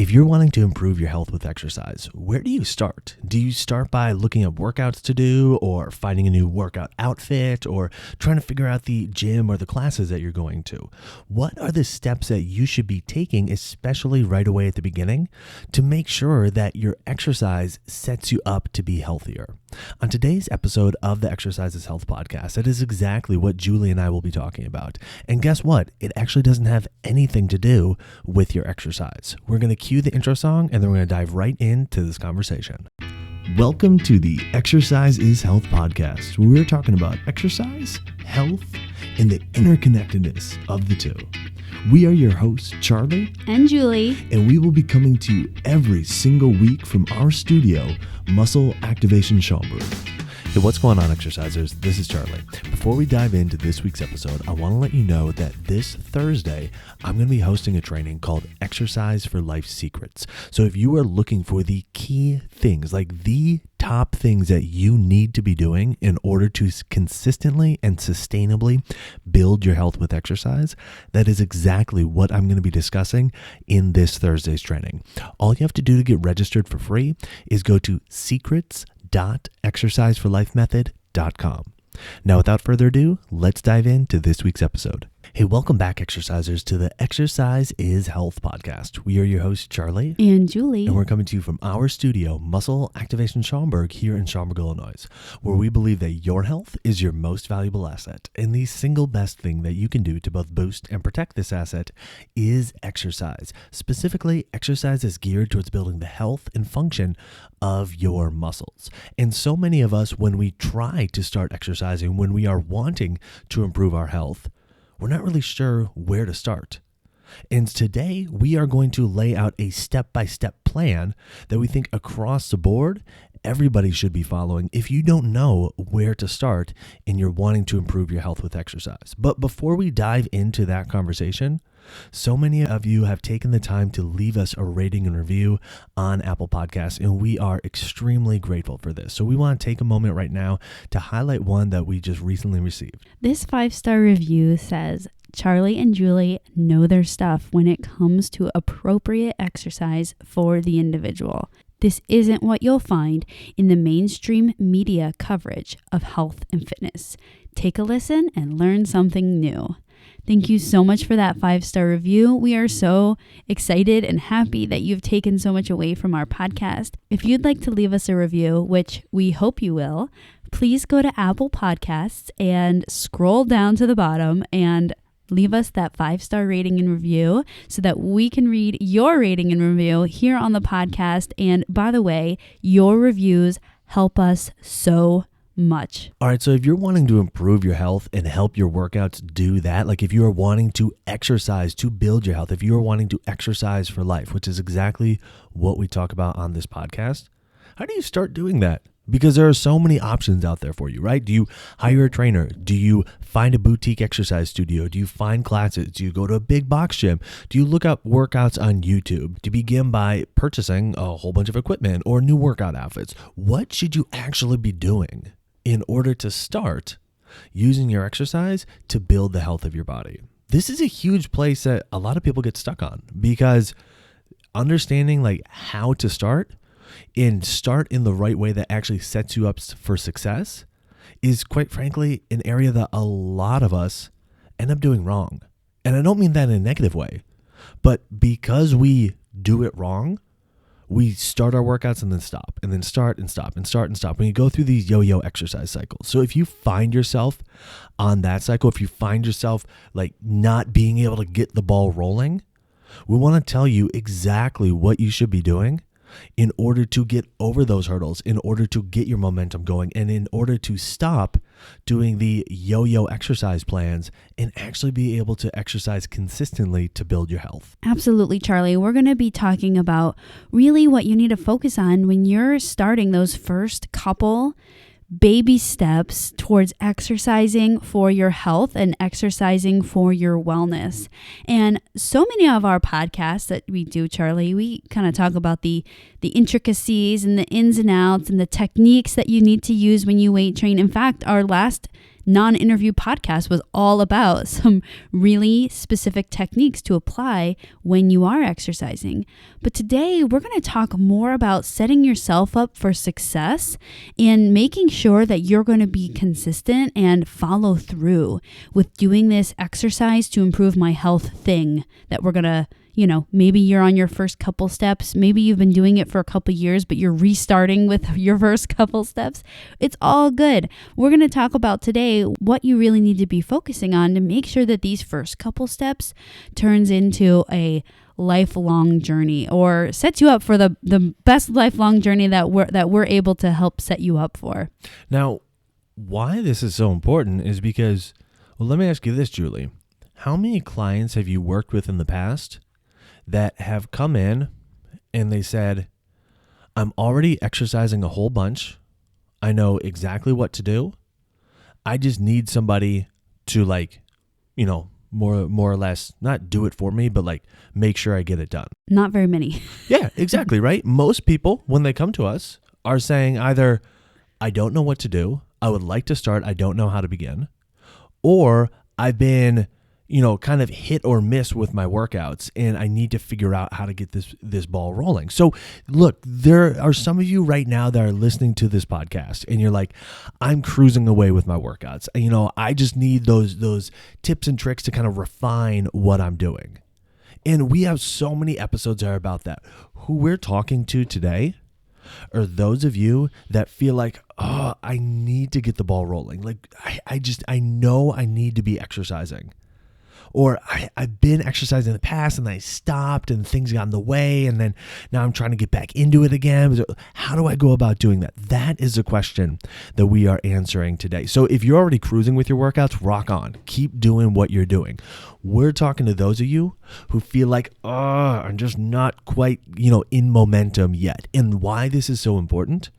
If you're wanting to improve your health with exercise, where do you start? Do you start by looking at workouts to do, or finding a new workout outfit, or trying to figure out the gym or the classes that you're going to? What are the steps that you should be taking, especially right away at the beginning, to make sure that your exercise sets you up to be healthier? On today's episode of the Exercise is Health podcast, that is exactly what Julie and I will be talking about. And guess what? It actually doesn't have anything to do with your exercise. We're going to cue the intro song, and then we're going to dive right into this conversation. Welcome to the Exercise is Health podcast, where we're talking about exercise, health, and the interconnectedness of the two. We are your hosts, Charlie and Julie, and we will be coming to you every single week from our studio, Muscle Activation Schaumburg. Hey, what's going on, exercisers? This is Charlie. Before we dive into this week's episode, I want to let you know that this Thursday, I'm going to be hosting a training called Exercise for Life Secrets. So if you are looking for the key things, like the top things that you need to be doing in order to consistently and sustainably build your health with exercise, that is exactly what I'm going to be discussing in this Thursday's training. All you have to do to get registered for free is go to secrets.exerciseforlifemethod.com. Now, without further ado, let's dive into this week's episode. Hey, welcome back, exercisers, to the Exercise is Health podcast. We are your hosts, Charlie and Julie, and we're coming to you from our studio, Muscle Activation Schaumburg, here in Schaumburg, Illinois, where we believe that your health is your most valuable asset, and the single best thing that you can do to both boost and protect this asset is exercise. Specifically, exercise is geared towards building the health and function of your muscles. And so many of us, when we try to start exercising, when we are wanting to improve our health, we're not really sure where to start. And today we are going to lay out a step-by-step plan that we think across the board everybody should be following if you don't know where to start and you're wanting to improve your health with exercise. But before we dive into that conversation, so many of you have taken the time to leave us a rating and review on Apple Podcasts, and we are extremely grateful for this. So we want to take a moment right now to highlight one that we just recently received. This 5-star review says, Charlie and Julie know their stuff when it comes to appropriate exercise for the individual. This isn't what you'll find in the mainstream media coverage of health and fitness. Take a listen and learn something new. Thank you so much for that 5-star review. We are so excited and happy that you've taken so much away from our podcast. If you'd like to leave us a review, which we hope you will, please go to Apple Podcasts and scroll down to the bottom and leave us that 5-star rating and review so that we can read your rating and review here on the podcast. And by the way, your reviews help us so much. All right, so if you're wanting to improve your health and help your workouts do that, like if you are wanting to exercise to build your health, if you are wanting to exercise for life, which is exactly what we talk about on this podcast, how do you start doing that? Because there are so many options out there for you, right? Do you hire a trainer? Do you find a boutique exercise studio? Do you find classes? Do you go to a big box gym? Do you look up workouts on YouTube? To begin by purchasing a whole bunch of equipment or new workout outfits? What should you actually be doing in order to start using your exercise to build the health of your body? This is a huge place that a lot of people get stuck on, because understanding like how to start and start in the right way that actually sets you up for success is, quite frankly, an area that a lot of us end up doing wrong. And I don't mean that in a negative way, but because we do it wrong, we start our workouts and then stop, and then start and stop and start and stop. When you go through these yo-yo exercise cycles. So if you find yourself on that cycle, if you find yourself like not being able to get the ball rolling, we want to tell you exactly what you should be doing in order to get over those hurdles, in order to get your momentum going, and in order to stop doing the yo-yo exercise plans and actually be able to exercise consistently to build your health. Absolutely, Charlie. We're going to be talking about really what you need to focus on when you're starting those first couple baby steps towards exercising for your health and exercising for your wellness. And so many of our podcasts that we do, Charlie, we kind of talk about the intricacies and the ins and outs and the techniques that you need to use when you weight train. In fact, our last non-interview podcast was all about some really specific techniques to apply when you are exercising. But today we're going to talk more about setting yourself up for success and making sure that you're going to be consistent and follow through with doing this exercise to improve my health thing that we're going to, maybe you're on your first couple steps. Maybe you've been doing it for a couple years, but you're restarting with your first couple steps. It's all good. We're going to talk about today what you really need to be focusing on to make sure that these first couple steps turns into a lifelong journey or sets you up for the best lifelong journey that we're able to help set you up for. Now, why this is so important is because, let me ask you this, Julie. How many clients have you worked with in the past that have come in and they said, I'm already exercising a whole bunch. I know exactly what to do. I just need somebody to more or less not do it for me, but make sure I get it done. Not very many. Yeah, exactly, right? Most people, when they come to us, are saying either, I don't know what to do. I would like to start. I don't know how to begin. Or I've been kind of hit or miss with my workouts and I need to figure out how to get this ball rolling. So look, there are some of you right now that are listening to this podcast and you're like, I'm cruising away with my workouts. I just need those tips and tricks to kind of refine what I'm doing. And we have so many episodes that are about that. Who we're talking to today are those of you that feel like, oh, I need to get the ball rolling. I know I need to be exercising. Or I've been exercising in the past and I stopped and things got in the way and then now I'm trying to get back into it again. So how do I go about doing that? That is a question that we are answering today. So if you're already cruising with your workouts, rock on. Keep doing what you're doing. We're talking to those of you who feel like, I'm just not quite, in momentum yet. And why this is so important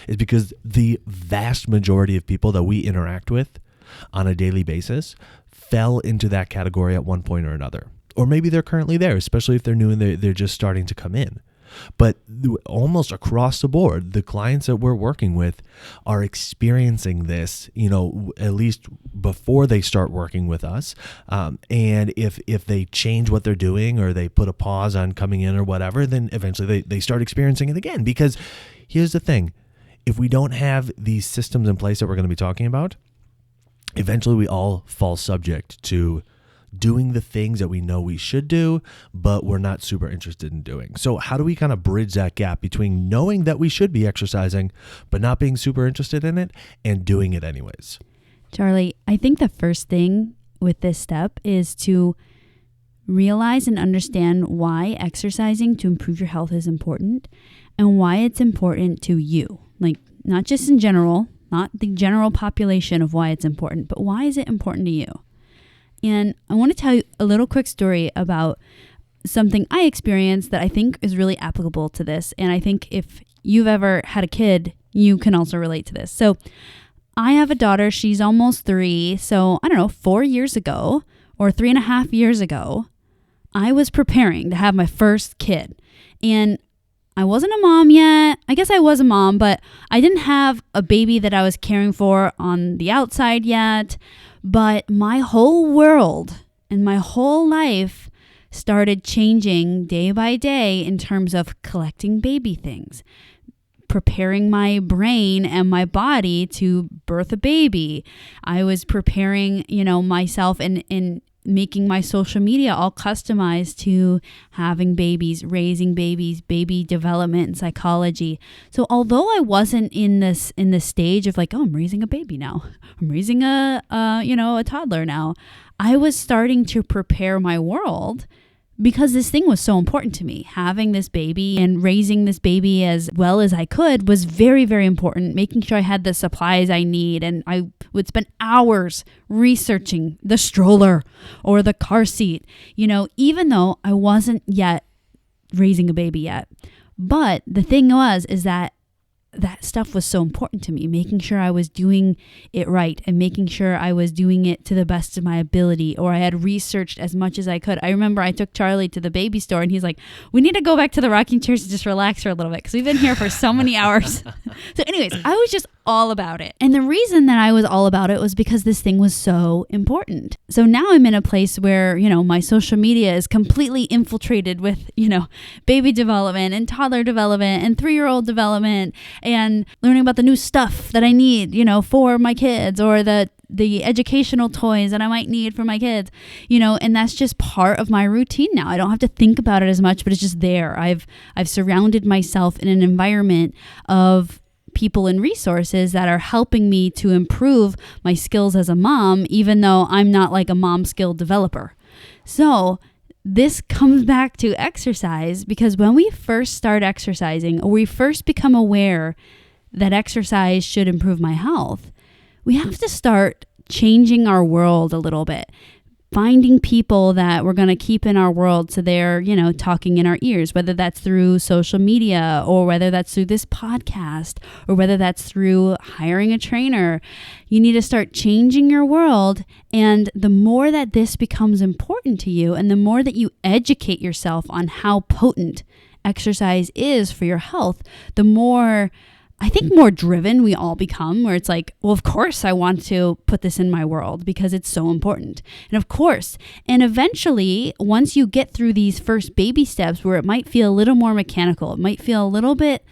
is because the vast majority of people that we interact with on a daily basis fell into that category at one point or another. Or maybe they're currently there, especially if they're new and they're just starting to come in. But almost across the board, the clients that we're working with are experiencing this, at least before they start working with us. And if they change what they're doing or they put a pause on coming in or whatever, then eventually they start experiencing it again. Because here's the thing. If we don't have these systems in place that we're going to be talking about, eventually we all fall subject to doing the things that we know we should do, but we're not super interested in doing. So how do we kind of bridge that gap between knowing that we should be exercising, but not being super interested in it and doing it anyways? Charlie, I think the first thing with this step is to realize and understand why exercising to improve your health is important and why it's important to you. Not just in general, not the general population of why it's important, but why is it important to you? And I want to tell you a little quick story about something I experienced that I think is really applicable to this. And I think if you've ever had a kid, you can also relate to this. So I have a daughter. She's almost 3. So 4 years ago or 3.5 years ago, I was preparing to have my first kid. And I wasn't a mom yet. I guess I was a mom, but I didn't have a baby that I was caring for on the outside yet. But my whole world and my whole life started changing day by day in terms of collecting baby things, preparing my brain and my body to birth a baby. I was preparing, myself and making my social media all customized to having babies, raising babies, baby development and psychology. So although I wasn't in the stage of I'm raising a baby now, I'm raising a toddler now, I was starting to prepare my world because this thing was so important to me. Having this baby and raising this baby as well as I could was very, very important. Making sure I had the supplies I need. And I would spend hours researching the stroller or the car seat, even though I wasn't yet raising a baby yet. But the thing is that stuff was so important to me, making sure I was doing it right and making sure I was doing it to the best of my ability, or I had researched as much as I could. I remember I took Charlie to the baby store and he's like, we need to go back to the rocking chairs and just relax for a little bit because we've been here for so many hours. So anyways, I was just all about it. And the reason that I was all about it was because this thing was so important. So now I'm in a place where, my social media is completely infiltrated with, baby development and toddler development and 3-year-old development and learning about the new stuff that I need, for my kids, or the educational toys that I might need for my kids, and that's just part of my routine now. I don't have to think about it as much, but it's just there. I've surrounded myself in an environment of people and resources that are helping me to improve my skills as a mom, even though I'm not like a mom skill developer. So this comes back to exercise, because when we first start exercising, or we first become aware that exercise should improve my health, we have to start changing our world a little bit. Finding people that we're going to keep in our world so they're, talking in our ears, whether that's through social media, or whether that's through this podcast, or whether that's through hiring a trainer. You need to start changing your world. And the more that this becomes important to you, and the more that you educate yourself on how potent exercise is for your health, the more driven we all become, where it's like, well, of course I want to put this in my world because it's so important. And of course, and eventually, once you get through these first baby steps where it might feel a little more mechanical, it might feel a little bit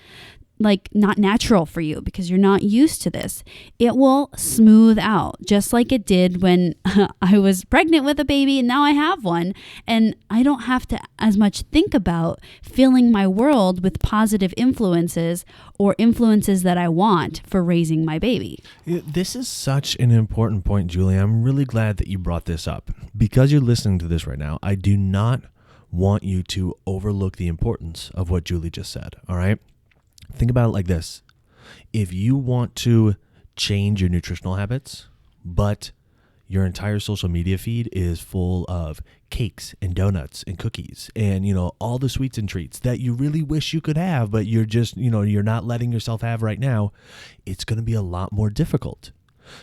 like not natural for you because you're not used to this, it will smooth out, just like it did when I was pregnant with a baby and now I have one. And I don't have to as much think about filling my world with positive influences or influences that I want for raising my baby. This is such an important point, Julie. I'm really glad that you brought this up. Because you're listening to this right now, I do not want you to overlook the importance of what Julie just said, all right? Think about it like this. If you want to change your nutritional habits, but your entire social media feed is full of cakes and donuts and cookies and, all the sweets and treats that you really wish you could have, but you're just, you're not letting yourself have right now, it's going to be a lot more difficult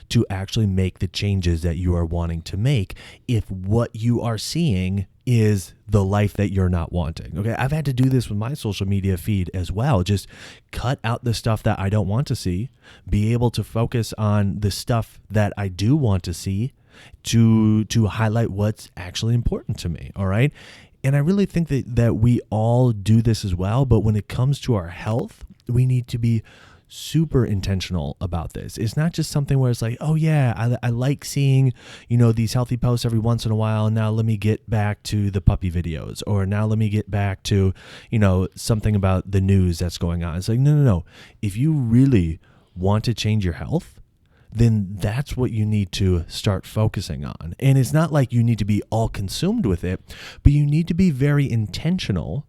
to actually make the changes that you are wanting to make if what you are seeing is the life that you're not wanting. Okay, I've had to do this with my social media feed as well. Just cut out the stuff that I don't want to see, be able to focus on the stuff that I do want to see to highlight what's actually important to me. All right. And I really think that we all do this as well. But when it comes to our health, we need to be super intentional about this. It's not just something where it's like, oh yeah, I like seeing, these healthy posts every once in a while. And now let me get back to the puppy videos, or now let me get back to, something about the news that's going on. It's like, no. If you really want to change your health, then that's what you need to start focusing on. And it's not like you need to be all consumed with it, but you need to be very intentional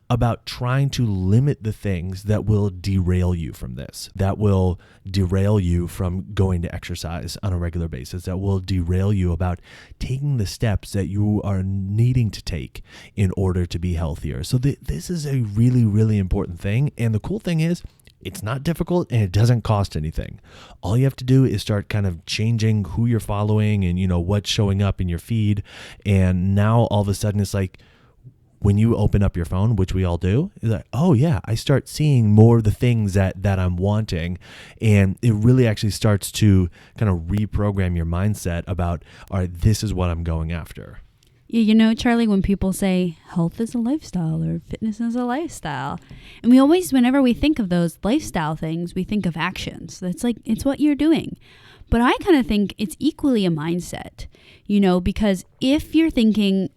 about trying to limit the things that will derail you from this, that will derail you from going to exercise on a regular basis, that will derail you about taking the steps that you are needing to take in order to be healthier. So this is a really, really important thing. And the cool thing is, it's not difficult and it doesn't cost anything. All you have to do is start kind of changing who you're following and, what's showing up in your feed. And now all of a sudden it's like, when you open up your phone, which we all do, it's like, oh yeah, I start seeing more of the things that I'm wanting. And it really actually starts to kind of reprogram your mindset about, all right, this is what I'm going after. Charlie, when people say health is a lifestyle or fitness is a lifestyle, and we always, whenever we think of those lifestyle things, we think of actions. It's like, it's what you're doing. But I kind of think it's equally a mindset, because if you're thinking,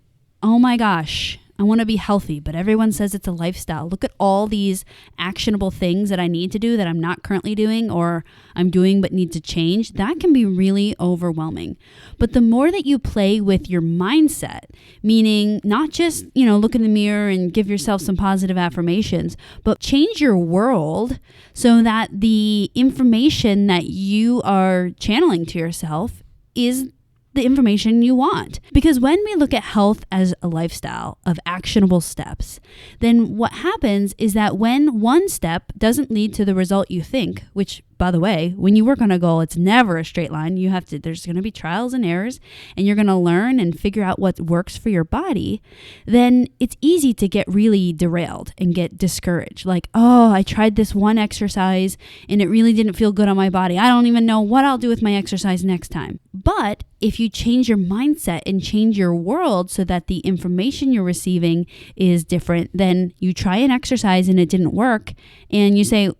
oh my gosh, I want to be healthy, but everyone says it's a lifestyle. Look at all these actionable things that I need to do that I'm not currently doing, or I'm doing but need to change. That can be really overwhelming. But the more that you play with your mindset, meaning not just, look in the mirror and give yourself some positive affirmations, but change your world so that the information that you are channeling to yourself is the information you want. Because when we look at health as a lifestyle of actionable steps, then what happens is that when one step doesn't lead to the result you think, which by the way, when you work on a goal, it's never a straight line. There's going to be trials and errors, and you're going to learn and figure out what works for your body. Then it's easy to get really derailed and get discouraged. Like, oh, I tried this one exercise and it really didn't feel good on my body. I don't even know what I'll do with my exercise next time. But if you change your mindset and change your world so that the information you're receiving is different, then you try an exercise and it didn't work, and you say,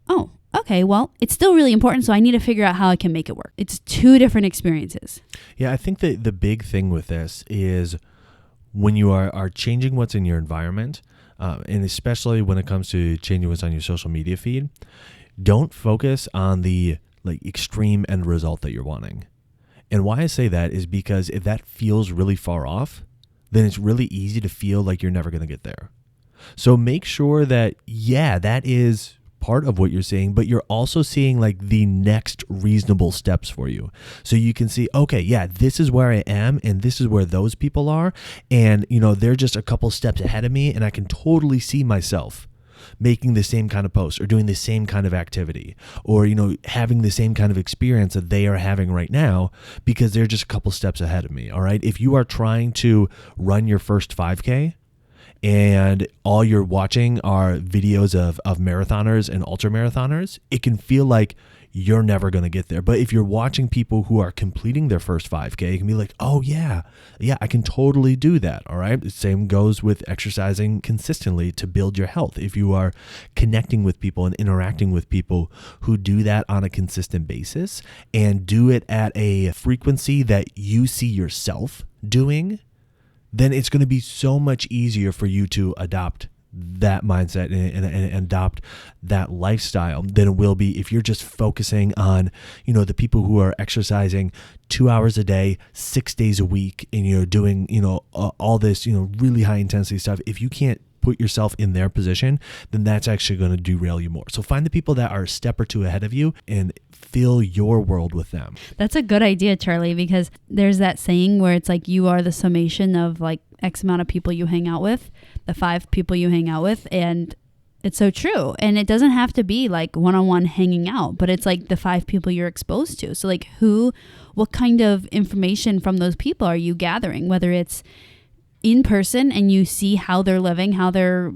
oh, okay, well, it's still really important, so I need to figure out how I can make it work. It's two different experiences. Yeah, I think that the big thing with this is when you are changing what's in your environment, and especially when it comes to changing what's on your social media feed, don't focus on the extreme end result that you're wanting. And why I say that is because if that feels really far off, then it's really easy to feel like you're never going to get there. So make sure that, that is part of what you're seeing, but you're also seeing the next reasonable steps for you. So you can see, okay, this is where I am and this is where those people are. And, they're just a couple steps ahead of me, and I can totally see myself making the same kind of post or doing the same kind of activity or, having the same kind of experience that they are having right now because they're just a couple steps ahead of me. All right. If you are trying to run your first 5K, and all you're watching are videos of marathoners and ultra marathoners, it can feel like you're never going to get there. But if you're watching people who are completing their first 5K, it can be like, oh yeah, I can totally do that. All right. The same goes with exercising consistently to build your health. If you are connecting with people and interacting with people who do that on a consistent basis and do it at a frequency that you see yourself doing, then it's going to be so much easier for you to adopt that mindset and adopt that lifestyle than it will be if you're just focusing on, the people who are exercising 2 hours a day, 6 days a week, and you're doing, all this, really high intensity stuff. If you can't put yourself in their position, then that's actually going to derail you more. So find the people that are a step or two ahead of you and fill your world with them. That's a good idea, Charlie, because there's that saying where it's like you are the summation of X amount of people you hang out with, the 5 people you hang out with. And it's so true. And it doesn't have to be one-on-one hanging out, but it's the 5 people you're exposed to. So what kind of information from those people are you gathering, whether it's in person and you see how they're living, how they're,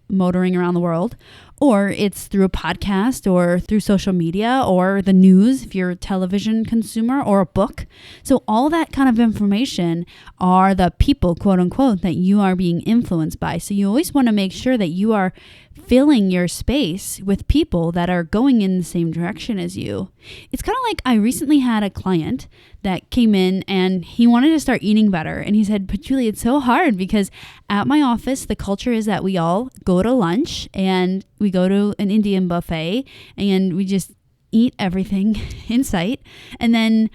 motoring around the world, or it's through a podcast or through social media or the news if you're a television consumer or a book. So all that kind of information are the people, quote unquote, that you are being influenced by. So you always want to make sure that you are filling your space with people that are going in the same direction as you. It's kind of like I recently had a client that came in and he wanted to start eating better. And he said, but Julie, it's so hard because at my office, the culture is that we all go to lunch and we go to an Indian buffet and we just eat everything in sight. And then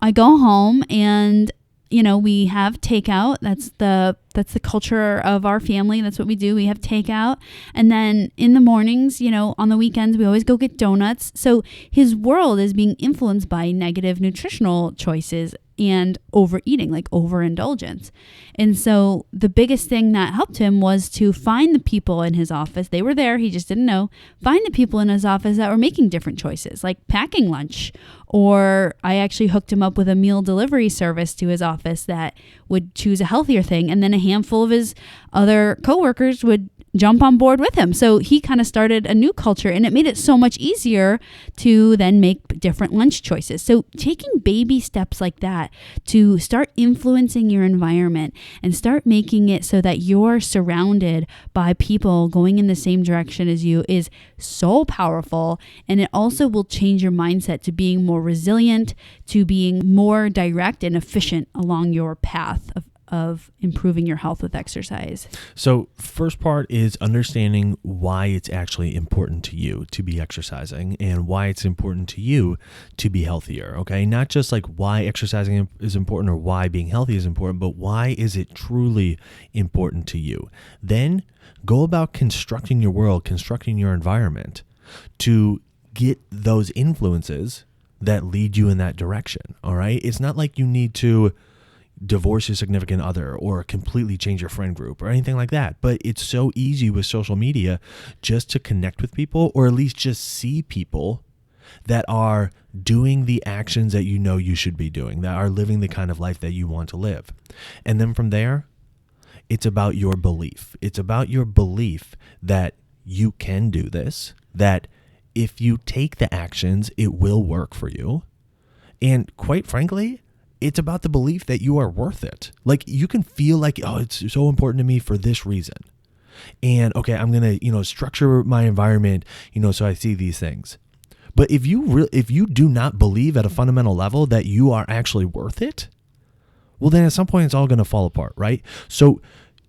I go home and we have takeout. That's the culture of our family. That's what we do. We have takeout. And then in the mornings, on the weekends, we always go get donuts. So his world is being influenced by negative nutritional choices and overeating, overindulgence. And so the biggest thing that helped him was to find the people in his office. They were there. He just didn't know. Find the people in his office that were making different choices, like packing lunch. Or I actually hooked him up with a meal delivery service to his office that would choose a healthier thing. And then a handful of his other coworkers would jump on board with him. So he kind of started a new culture, and it made it so much easier to then make different lunch choices. So taking baby steps like that to start influencing your environment and start making it so that you're surrounded by people going in the same direction as you is so powerful. And it also will change your mindset to being more resilient, to being more direct and efficient along your path of improving your health with exercise. So first part is understanding why it's actually important to you to be exercising and why it's important to you to be healthier. Okay. Not just why exercising is important or why being healthy is important, but why is it truly important to you? Then go about constructing your world, constructing your environment to get those influences that lead you in that direction. All right. It's not like you need to divorce your significant other or completely change your friend group or anything like that. But it's so easy with social media just to connect with people or at least just see people that are doing the actions that you know you should be doing, that are living the kind of life that you want to live. And then from there, it's about your belief. It's about your belief that you can do this, that if you take the actions, it will work for you. And quite frankly, it's about the belief that you are worth it. Like, you can feel like, oh, it's so important to me for this reason. And okay, I'm going to, structure my environment, so I see these things. But if you do not believe at a fundamental level that you are actually worth it, well, then at some point it's all going to fall apart, right? So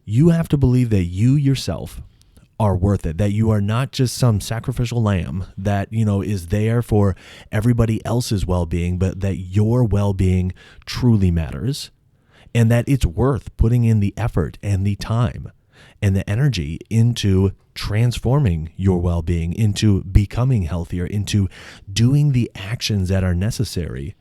you have to believe that you yourself are worth it, that you are not just some sacrificial lamb that, is there for everybody else's well-being, but that your well-being truly matters, and that it's worth putting in the effort and the time and the energy into transforming your well-being, into becoming healthier, into doing the actions that are necessary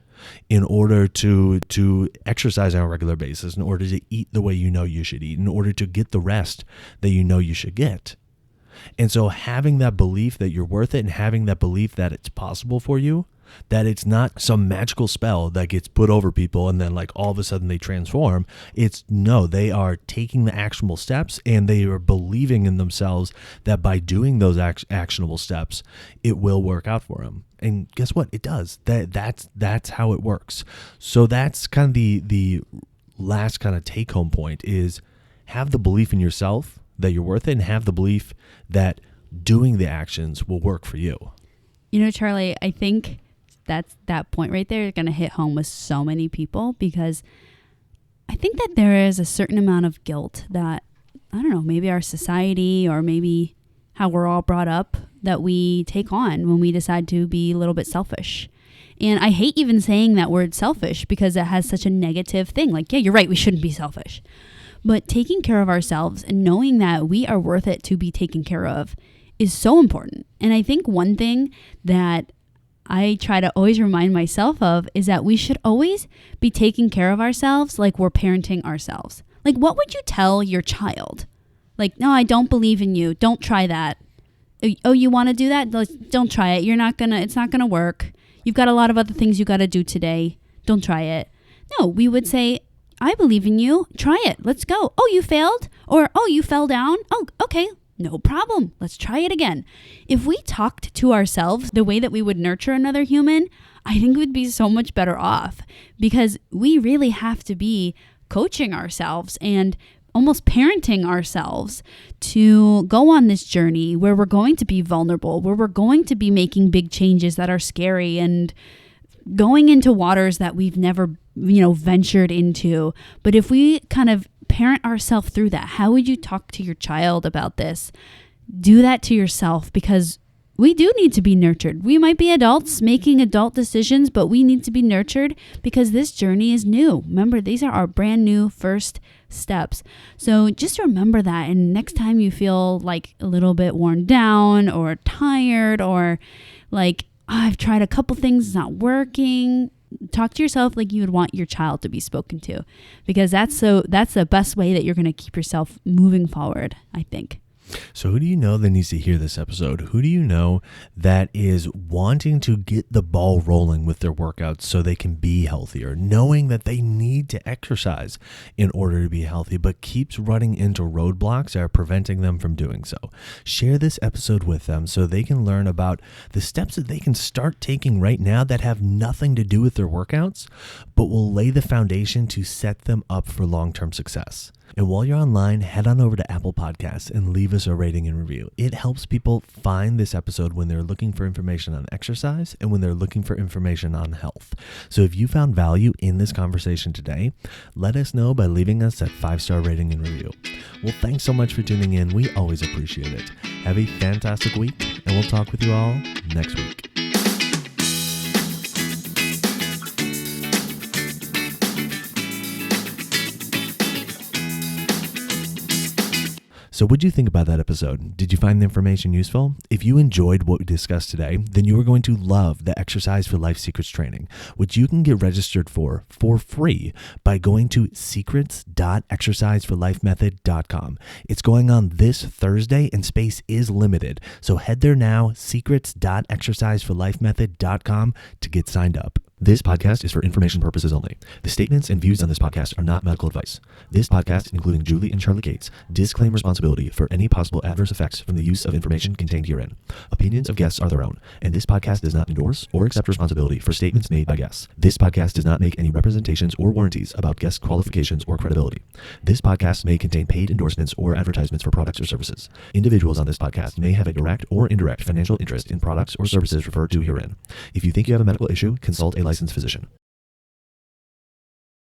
in order to exercise on a regular basis, in order to eat the way you should eat, in order to get the rest that you should get. And so having that belief that you're worth it, and having that belief that it's possible for you, that it's not some magical spell that gets put over people and then like all of a sudden they transform. They are taking the actionable steps, and they are believing in themselves that by doing those actionable steps, it will work out for them. And guess what? It does. That's how it works. So that's kind of the last kind of take home point is have the belief in yourself that you're worth it, and have the belief that doing the actions will work for you. Charlie, I think that point right there is going to hit home with so many people, because I think that there is a certain amount of guilt that, I don't know, maybe our society or maybe how we're all brought up, that we take on when we decide to be a little bit selfish. And I hate even saying that word selfish, because it has such a negative thing. Like, yeah, you're right, we shouldn't be selfish. But taking care of ourselves and knowing that we are worth it to be taken care of is so important. And I think one thing that I try to always remind myself of is that we should always be taking care of ourselves like we're parenting ourselves. Like, what would you tell your child? Like, no, I don't believe in you. Don't try that. Oh, you want to do that? Don't try it. It's not going to work. You've got a lot of other things you got to do today. Don't try it. No, we would say, I believe in you. Try it. Let's go. Oh, you failed? Or, oh, you fell down? Oh, okay. No problem. Let's try it again. If we talked to ourselves the way that we would nurture another human, I think we'd be so much better off, because we really have to be coaching ourselves and almost parenting ourselves to go on this journey where we're going to be vulnerable, where we're going to be making big changes that are scary and going into waters that we've never, ventured into. But if we kind of parent ourselves through that, how would you talk to your child about this? Do that to yourself, because we do need to be nurtured. We might be adults making adult decisions, but we need to be nurtured because this journey is new. Remember, these are our brand new first steps. So just remember that. And next time you feel like a little bit worn down or tired, or like, I've tried a couple things, it's not working, talk to yourself like you would want your child to be spoken to, because that's the best way that you're going to keep yourself moving forward, I think. So who do you know that needs to hear this episode? Who do you know that is wanting to get the ball rolling with their workouts so they can be healthier, knowing that they need to exercise in order to be healthy, but keeps running into roadblocks that are preventing them from doing so? Share this episode with them so they can learn about the steps that they can start taking right now that have nothing to do with their workouts, but will lay the foundation to set them up for long-term success. And while you're online, head on over to Apple Podcasts and leave us a rating and review. It helps people find this episode when they're looking for information on exercise and when they're looking for information on health. So if you found value in this conversation today, let us know by leaving us that 5-star rating and review. Well, thanks so much for tuning in. We always appreciate it. Have a fantastic week, and we'll talk with you all next week. So So what'd you think about that episode? Did you find the information useful? If you enjoyed what we discussed today, then you are going to love the Exercise for Life Secrets training, which you can get registered for free by going to secrets.exerciseforlifemethod.com. It's going on this Thursday and space is limited. So head there now, secrets.exerciseforlifemethod.com to get signed up. This podcast is for information purposes only. The statements and views on this podcast are not medical advice. This podcast, including Julie and Charlie Gates, disclaim responsibility for any possible adverse effects from the use of information contained herein. Opinions of guests are their own, and this podcast does not endorse or accept responsibility for statements made by guests. This podcast does not make any representations or warranties about guest qualifications or credibility. This podcast may contain paid endorsements or advertisements for products or services. Individuals on this podcast may have a direct or indirect financial interest in products or services referred to herein. If you think you have a medical issue, consult a licensed physician.